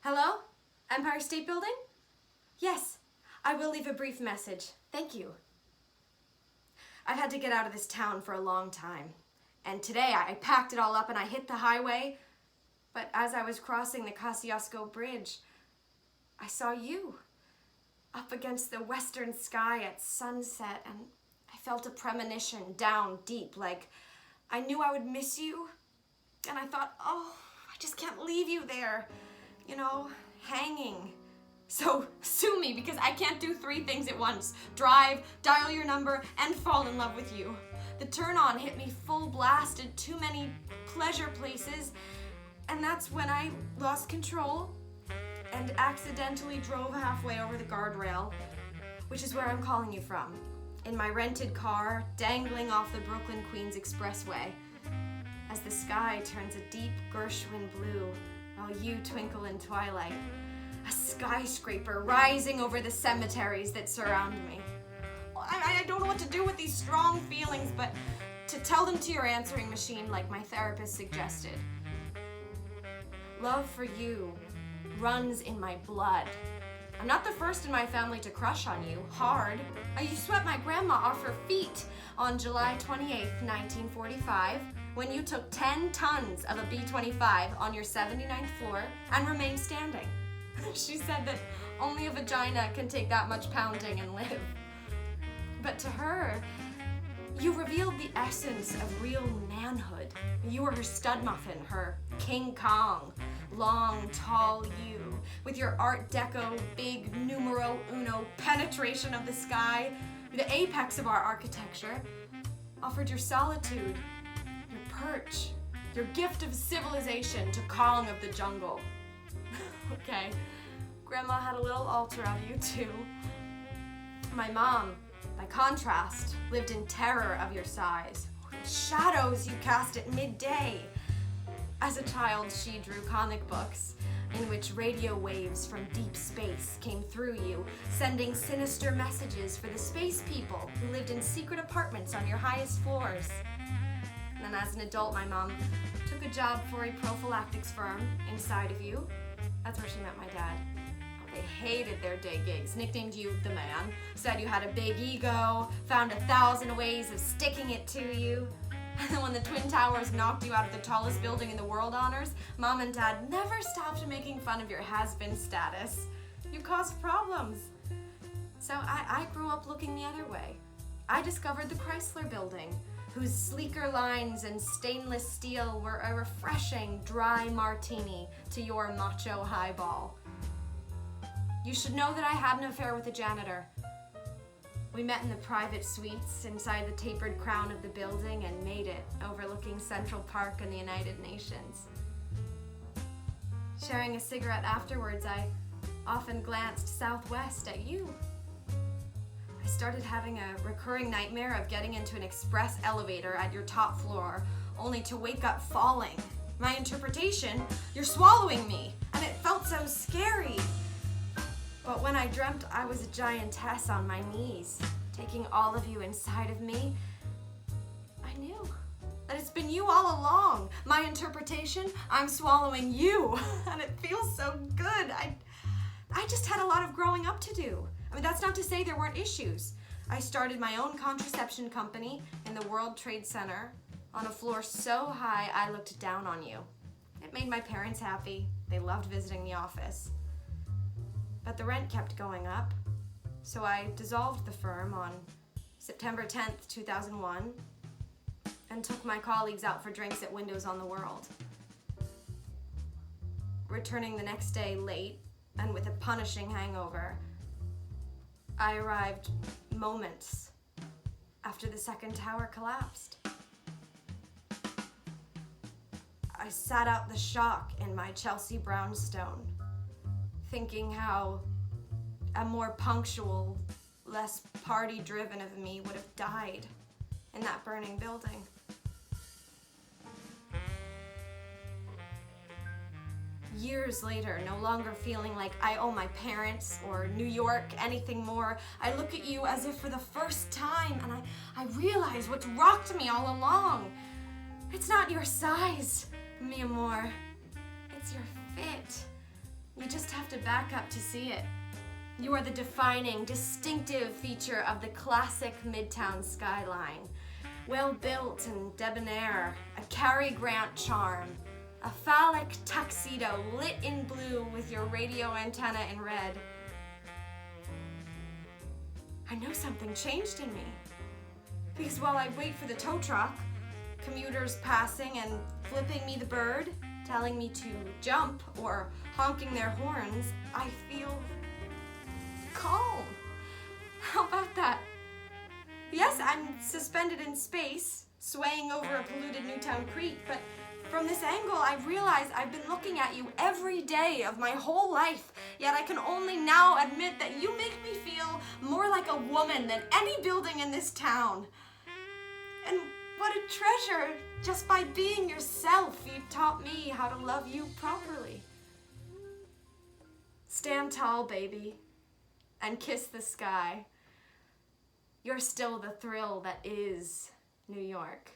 Hello? Empire State Building? Yes, I will leave a brief message. Thank you. I've had to get out of this town for a long time. And today I packed it all up and I hit the highway. But as I was crossing the Kosciuszko Bridge, I saw you up against the western sky at sunset, and I felt a premonition down deep, like I knew I would miss you. And I thought, oh, I just can't leave you there, hanging. So sue me, because I can't do 3 things at once: drive, dial your number, and fall in love with you. The turn-on hit me full blast in too many pleasure places, and that's when I lost control and accidentally drove halfway over the guardrail, which is where I'm calling you from, in my rented car, dangling off the Brooklyn-Queens Expressway, as the sky turns a deep Gershwin blue while you twinkle in twilight, a skyscraper rising over the cemeteries that surround me. I don't know what to do with these strong feelings, but to tell them to your answering machine like my therapist suggested. Love for you runs in my blood. I'm not the first in my family to crush on you, hard. You swept my grandma off her feet on July 28th, 1945, when you took 10 tons of a B-25 on your 79th floor and remained standing. She said that only a vagina can take that much pounding and live. But to her, you revealed the essence of real manhood. You were her stud muffin, her King Kong, long, tall you, with your Art Deco, big numero uno penetration of the sky, the apex of our architecture, offered your solitude, your perch, your gift of civilization to Kong of the jungle. Okay, Grandma had a little altar of you too. My mom, by contrast, lived in terror of your size, the shadows you cast at midday. As a child, she drew comic books in which radio waves from deep space came through you, sending sinister messages for the space people who lived in secret apartments on your highest floors. And then as an adult, my mom took a job for a prophylactics firm inside of you. That's where she met my dad. They hated their day gigs, nicknamed you the man, said you had a big ego, found 1,000 ways of sticking it to you. And then when the Twin Towers knocked you out of the tallest building in the world honors, Mom and Dad never stopped making fun of your has-been status. You caused problems. So I grew up looking the other way. I discovered the Chrysler Building, whose sleeker lines and stainless steel were a refreshing, dry martini to your macho highball. You should know that I had an affair with the janitor. We met in the private suites inside the tapered crown of the building and made it overlooking Central Park and the United Nations. Sharing a cigarette afterwards, I often glanced southwest at you. I started having a recurring nightmare of getting into an express elevator at your top floor, only to wake up falling. My interpretation, you're swallowing me, and it felt so scary. But when I dreamt I was a giantess on my knees, taking all of you inside of me, I knew that it's been you all along. My interpretation, I'm swallowing you, and it feels so good. I just had a lot of growing up to do. I mean, that's not to say there weren't issues. I started my own contraception company in the World Trade Center on a floor so high I looked down on you. It made my parents happy. They loved visiting the office. But the rent kept going up, so I dissolved the firm on September 10th, 2001, and took my colleagues out for drinks at Windows on the World. Returning the next day late and with a punishing hangover, I arrived moments after the second tower collapsed. I sat out the shock in my Chelsea brownstone, thinking how a more punctual, less party-driven of me would have died in that burning building. Years later, no longer feeling like I owe my parents or New York anything more, I look at you as if for the first time, and I realize what's rocked me all along. It's not your size, mi amor. It's your fit. You just have to back up to see it. You are the defining, distinctive feature of the classic Midtown skyline. Well-built and debonair, a Cary Grant charm, a phallic tuxedo lit in blue with your radio antenna in red. I know something changed in me. Because while I wait for the tow truck, commuters passing and flipping me the bird, telling me to jump or honking their horns, I feel calm. How about that? Yes, I'm suspended in space, swaying over a polluted Newtown Creek, but from this angle, I realize I've been looking at you every day of my whole life, yet I can only now admit that you make me feel more like a woman than any building in this town. And what a treasure! Just by being yourself, you taught me how to love you properly. Stand tall, baby, and kiss the sky. You're still the thrill that is New York.